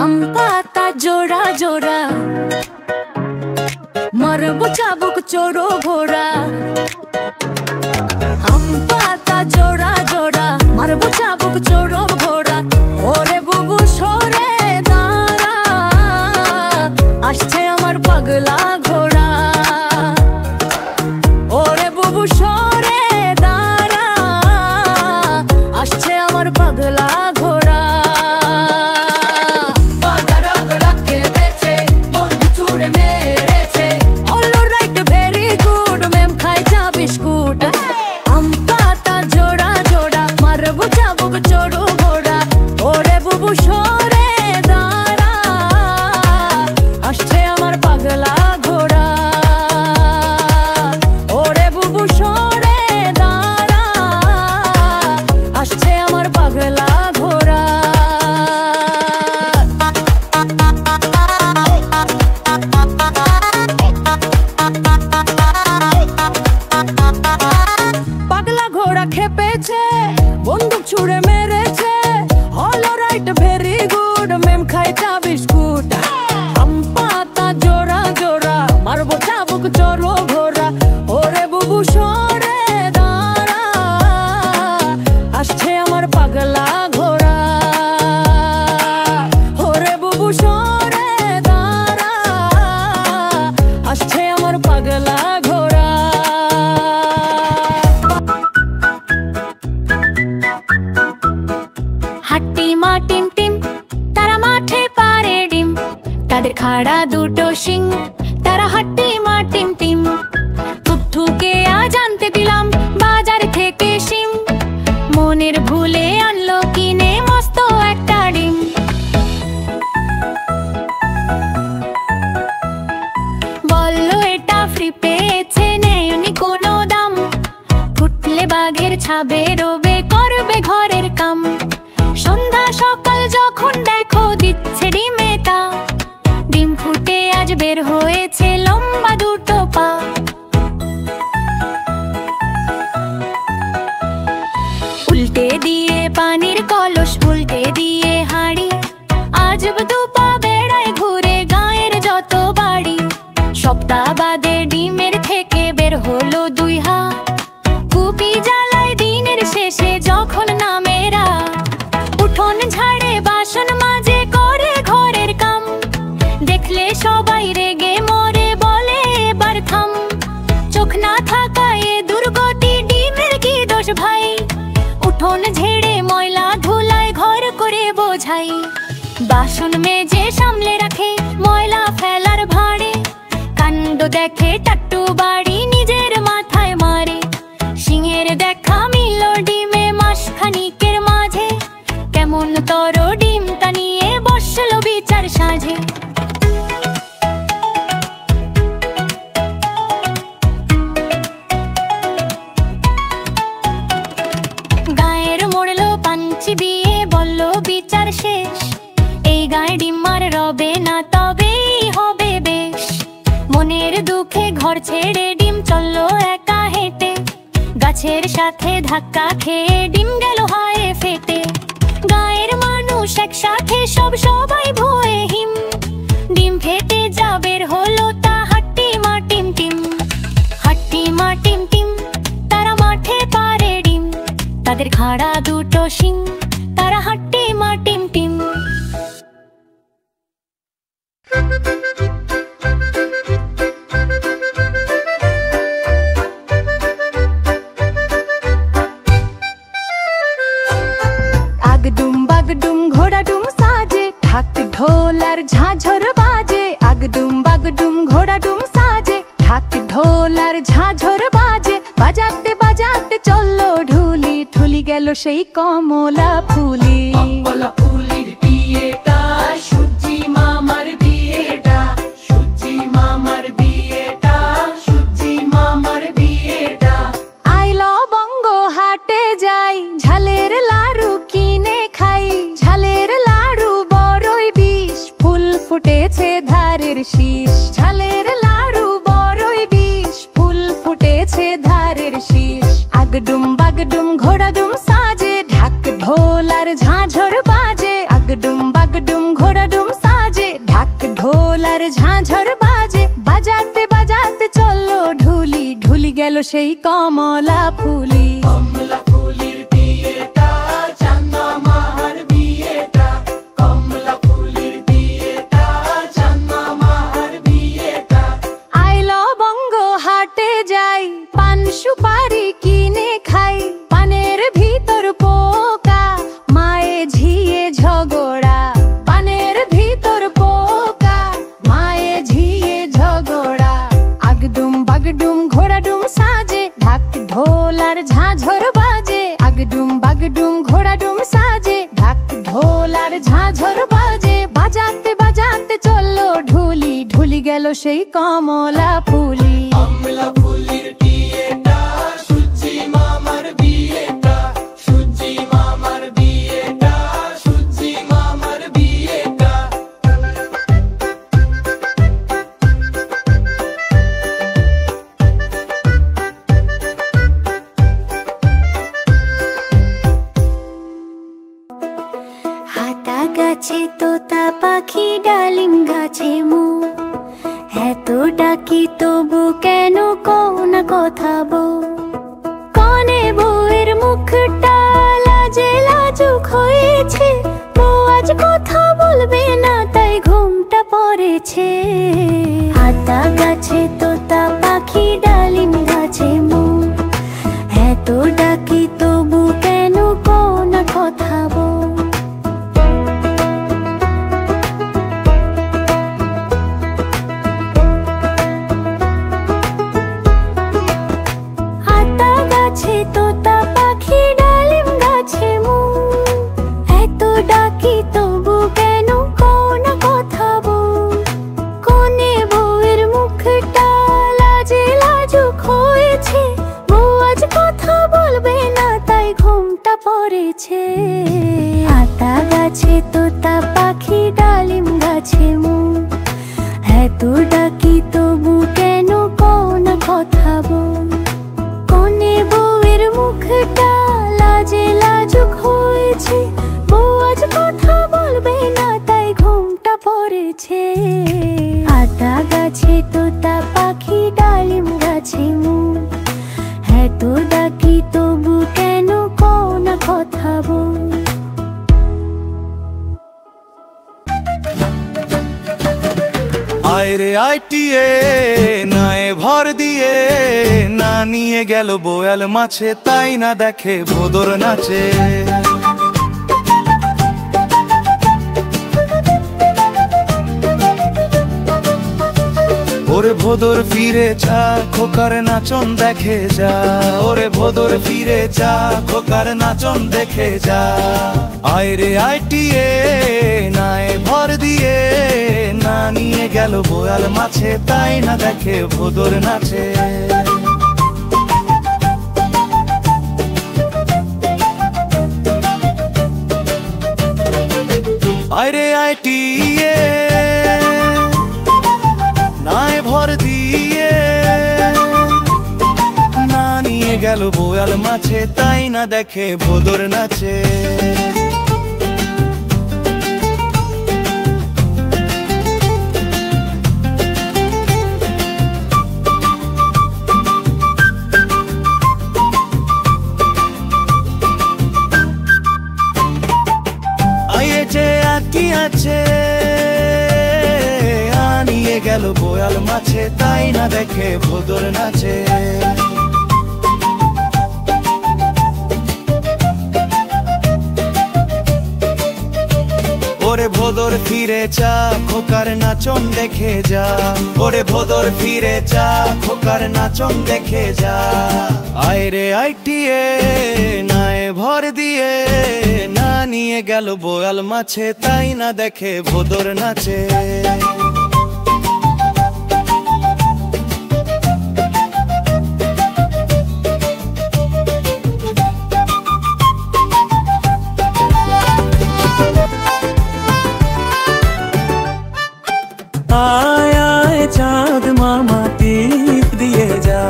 আম পাতা জোড়া জোড়া, মারবো চাবুক চোরো ঘোড়া। আম পাতা জোড়া জোড়া, মারবো চাবুক চোরো ঘোড়া। ওরে বুবু সরে দাঁড়া, আসছে আমার পাগলা ঘোড়া। ওরে বুবু সরে দাঁড়া, আসছে আমার পাগলা ঘোড়া। আম পাতা জোড়া জোড়া, মারবো চাবুক চোরো ঘোড়া। ওরে বুবু সরে দাঁড়া, আসছে আমার পাগলা ঘোড়া। ওরে বুবু সরে দাঁড়া, আসছে আমার পাগলা ঘোড়া। পাগলা ঘোড়া খেপেছে, বন্দুক ছুড়ে মেরেছে। হলো রাইট ভেরি গুড, মেম খাইটা বিস্কুট। আম পাতা জোড়া জোড়া, মারবো চাবুক চোরো ঘোড়া। ওরে বুবু সরে দাঁড়া, আসছে আমার পাগলা ঘোড়া। ওরে বুবু সরে দাঁড়া, আসছে আমার পাগলা ঘোড়া। হাট্টি মা টিম টিম, তারা মাঠে পারে ডিম। তাদের খাড়া দুটো শিং, তারা হাট্টি মা টিম টিম। টুকটুকে আজ আনতে দিলাম বাজার থেকে শিম। মনের ভুলে আনলো কিনে মস্ত একটা ডিম। বললো এটা ফ্রি পেয়েছে, নেয়নি কোনো দাম। ফুটলে বাঘের ছাবে রবে, করবে ঘরের কাম। সন্ধ্যা সকাল যখন দেখো দিচ্ছে ডিমে তা। ডিম ফুটে আজ বের হয়েছে লম্বা দুটো পা। উল্টে দিয়ে পানির কলস, উল্টে দিয়ে হাঁড়ি। আজ দুপা বেড়ায় ঘুরে গায়ের যত বাড়ি। সপ্তাহ বাদে ডিমের থেকে বের হলো দুই হাত। কুপি জ্বালায় দিনের শেষে যখন নামে রাত। উঠোন ঝাড়ে বাসন মাজে, করে ঘরের কাম। দেখলে সবাই রেগে মরে, বলে এবার থাম। চোখ না থাকায় দুর্গতি, ডিমের কি দোষ ভাই? উঠোন ঝেড়ে ময়লা ধুলায় ঘর করে বোঝাই। বাসন মেজে সামলে রাখে, ময়লা ফেলার ভাঁড়ে। কাণ্ড দেখে টাট্টু বাড়ি, নিজের মাথায় মারে। সিংহের দেখা মিলল ডিমে মাসখানিকের মাঝে। কেমন তর ডিমটা নিয়ে বসলো বিচার সাঁঝে। গায়ের মোড়লো পাঞ্চি বিয়ে, বললো বিচার শেষ। এই গায়ে ডিম আর রবে না, তবেই হবে বেশ। মনের দুঃখে ঘর ছেড়ে ডিম চললো একা হেঁটে। গাছের সাথে ধাক্কা খেয়ে ডিম গেল হায় ফেটে। গায়ের মানুষ একসাথে সবাই ভয়ে হিম। ডিম ফেটে যা বের হলো তা, হাট্টি মা টিম টিম। হাট্টি মা টিম টিম, তারা মাঠে পারে ডিম। তাদের খাড়া দুটো শিং, তারা হাট্টি মা টিম টিম। আগডুম বাগডুম ঘোড়া ডুম সাজে, ঢাক ঢোল আর ঝাঁঝর বাজে। আগডুম বাগডুম ঘোড়া ডুম সাজে, ঢাক ঢোল আর ঝাঁঝর বাজে। বাজাতে বাজাতে চললো ঢুলি, ঢুলি গেল সেই কমলা ফুলি। কমলা ফুলির বিয়েটা, সূর্যি মামার বিয়েটা। সূর্যি মামার বিয়েটা, সূর্যি মামার বিয়েটা। আইল বঙ্গ হাটে যাই, ঝালের লাড়ু কিনে খাই। ঝালের লাড়ু বড়ই বিষ, ফুল ফুটেছে ধারের শীষ। ঝালের লাড়ু বড়ই বিষ, ফুল ফুটেছে ধারের শীষ। আগডুম বাগডুম ঘোড়া ডুম সাজে, ঢাক ঢোল আর ঝাঁঝর বাজে। বাগডুম ঘোড়াডুম সাজে, ঢাক ঢোল আর ঝাঁঝর বাজে, বাজাতে বাজাতে চললো ঢুলি, ঢুলি গেল সেই কমলা ফুলি। কমলা ফুলির বিয়েটা, চান্দা মাহার বিয়েটা, কমলা ফুলির বিয়েটা, চান্দা মাহার বিয়েটা। আইল বঙ্গ হাটে যাই, পান সুপারি কিনে খাই, পানের ভিতর পোকা, মায়ে ঝিয়ে ঝগড়া, পানের ভিতর পোকা, মায়ে ঝিয়ে ঝগড়া। আগডুম বাগডুম ঘোড়াডুম সাজে, ঢাক ঢোল আর ঝাঁঝর বাজে, আগডুম বাগডুম ঘোড়াডুম সাজে, ঢাক ঢোল আর ঝাঁঝর বাজে, বাজাতে বাজাতে চললো ঢুলি, ঢুলি গেল সেই কমলা ফুলি। কমলা ফুলির বিয়েটা, সূর্যি মামার বিয়েটা, সূর্যি মামার বিয়েটা, সূর্যি মামার বিয়েটা। হাতা গাছে তোতা পাখি, ডালিম গাছে মো, এত ডাকি তবু কেন কও না কথা বউ? কনে বউয়ের মুখটা লাজে লাজুক হয়েছে, বউ আজ কথা বলবে না তাই ঘুমটা পড়েছে। হাতা গাছে তোতা পাখি, ডালিম গাছে মো, এত ডাকি তবু কেন কও না কথা বউ? তোতা পাখি, ডালিম গাছে মো, এত ডাকি তবু কেন কও না কথা বউ? কোনে বউয়ের মুখটা লাজে লাজুক হয়েছে, বউ আজ কথা বলবে না তাই ঘুমটা পড়েছে। আতা গাছে তোতা পাখি, ডালিম গাছে মো, এত ডাকি তবু কেন কও না কথা বউ? কোনে বউয়ের মুখটা লাজে লাজুক হয়েছে, বউ আজ কথা বলবে না তাই ঘুমটা পড়েছে। আতা গাছে তোতা পাখি, ডালিম গাছে মো, এত ডাকি তবু কেন কও না কথা বউ? আয়রে আইটিয়ে নায়ে ভর দিয়ে, না নিয়ে গেল বোয়াল মাছে, তাই না দেখে ভোদর নাচে। ওরে ভোদর ফিরে যা, খোকার নাচন দেখে যা, ওরে ভোদর ফিরে যা, খোকার নাচন দেখে যা। আয়রে আইটিয়ে নায়ে ভর দিয়ে, না নিয়ে গেল বোয়াল মাছে, তাই না দেখে ভোদর নাচে। আয়রে আইটিয়ে নায়ে ভর দিয়ে, না নিয়ে গেল বোয়াল মাছে, তাই না দেখে ভোদর নাচে। আছে আনিয়ে গেল বোয়াল মাছে, তাই না দেখে ভোদর নাচে। ওরে ভোদর ফিরে যা, খোকার নাচন দেখে যা, ওরে ভোদর ফিরে যা, খোকার নাচন দেখে যা। আয়রে আইটিয়ে নায়ে ভর দিয়ে, না নিয়ে গেল বোয়াল মাছে, তাই না দেখে ভোদর নাচে। आय आय चाँद मामा टीप दिए जा,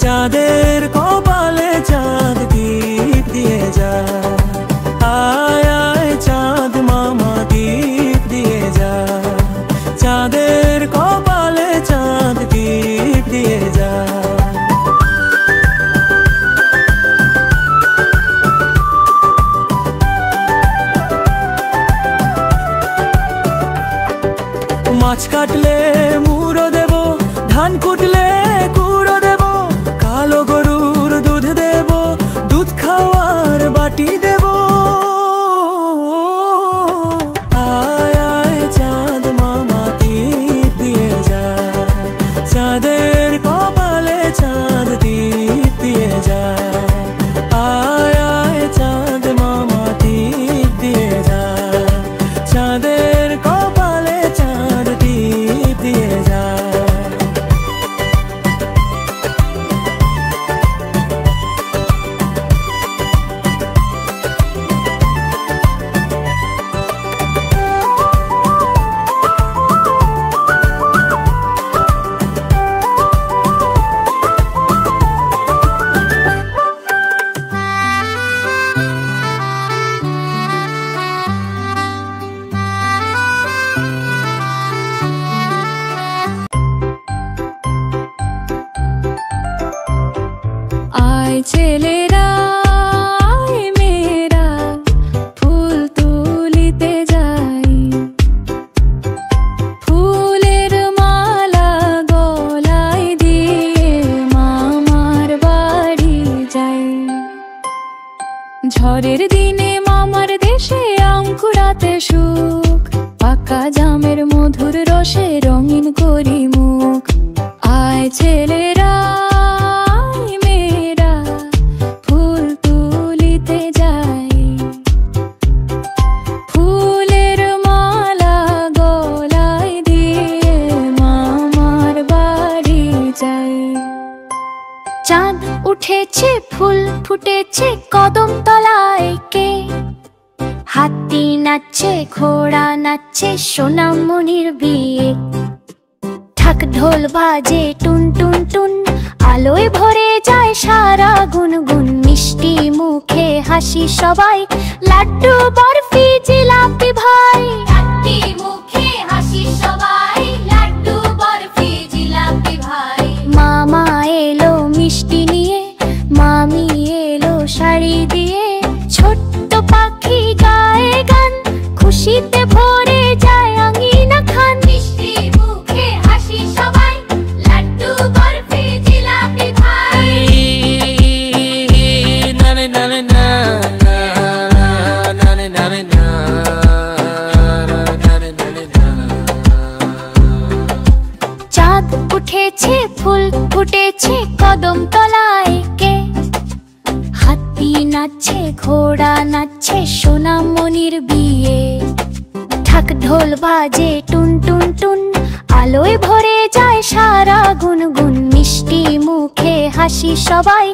चाँदेर कपाले चाँद टीप दिए जा। आय आय चाँद मामा মাছ কাটলে মুড়ো দেব, ধান কুটলে কুড়ো দেব, কালো গরুর দুধ দেব, দুধ খাওয়ার বাটি দেব। আয় আয় চাঁদ মামা টিপ দিয়ে যা, চাঁদের কপালে চাঁদ টিপ দিয়ে যা। আয় আয় চাঁদ মামা টিপ দিয়ে যা, চাঁদের কপালে চাঁদ টিপ দিয়ে যা। आय ছেলেরা আয় মেয়েরা ফুল তুলিতে যাই, ফুলের মালা গলায় দিয়ে মামার বাড়ি যাই। ঝড়ের দিনে মামার দেশে আম কুড়াতে সুখ, পাকা জামের মধুর রসে রঙিন করি মুখ। আয় ছেলেরা আয় মেয়েরা ফুল তুলিতে যাই, ফুলের মালা গলায় দিয়ে মামার বাড়ি যাই। চাঁদ উঠেছে ফুল ফুটেছে কদম তলায় কে, হাতি নাচছে ঘোড়া নাচছে সোনামণির বিয়ে। ঢাক ঢোল বাজে টুন টুন টুন, আলোয় ভরে যায় সারা গুনগুন। মিষ্টি মুখে হাসি সবাই, লাড্ডু বরফি জিলাপি ভাই। মিষ্টি মুখে হাসি সবাই, লাড্ডু বরফি জিলাপি ভাই। মামা এলো মিষ্টি নিয়ে, মামি এলো শাড়ি দিয়ে। ছোট্ট পাখি গায়ে গান, খুশিতে ভরে যায় আঙিনা খান। মিষ্টি মুখে হাসি সবাই, লাড্ডু বরফি জিলাপি ভাই। নানে নানে না, নানে নানে না, নানে নানে না। চাঁদ উঠেছে ফুল ফুটেছে কদম তলায় কে, হাতি নাচছে ঘোড়া নাচছে সোনামণির বিয়ে। ঢাক ঢোল বাজে টুন টুন টুন, আলোয় ভরে যায় সারা গুনগুন। মিষ্টি মুখে হাসি সবাই,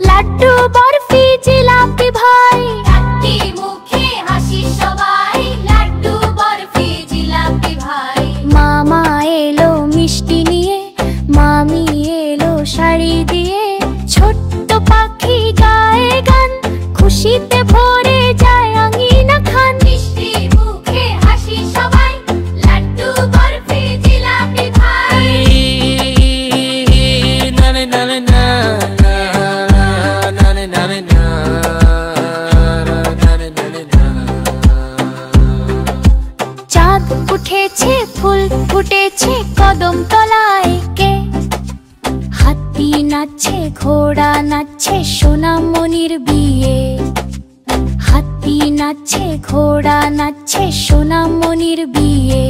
লাড্ডু বরফি জিলাপি ভাই। মিষ্টি মুখে হাসি সবাই, লাড্ডু বরফি জিলাপি ভাই। মামা এলো মিষ্টি নিয়ে, মামি এলো শাড়ি দিয়ে। ছোট্ট পাখি গায়ে গান, খুশিতে ভরে যায় আঙিনা খান। মিষ্টি মুখে হাসি সবাই, লাড্ডু বরফি জিলাপি ভাই। নানে নানে না, নানে নানে না, নানে নানে না। চাঁদ উঠেছে ফুল ফুটেছে কদম তলায় কে, হাতি নাচছে ঘোড়া নাচছে সোনামণির বিয়ে। হাতি নাচছে ঘোড়া নাচছে সোনামণির বিয়ে।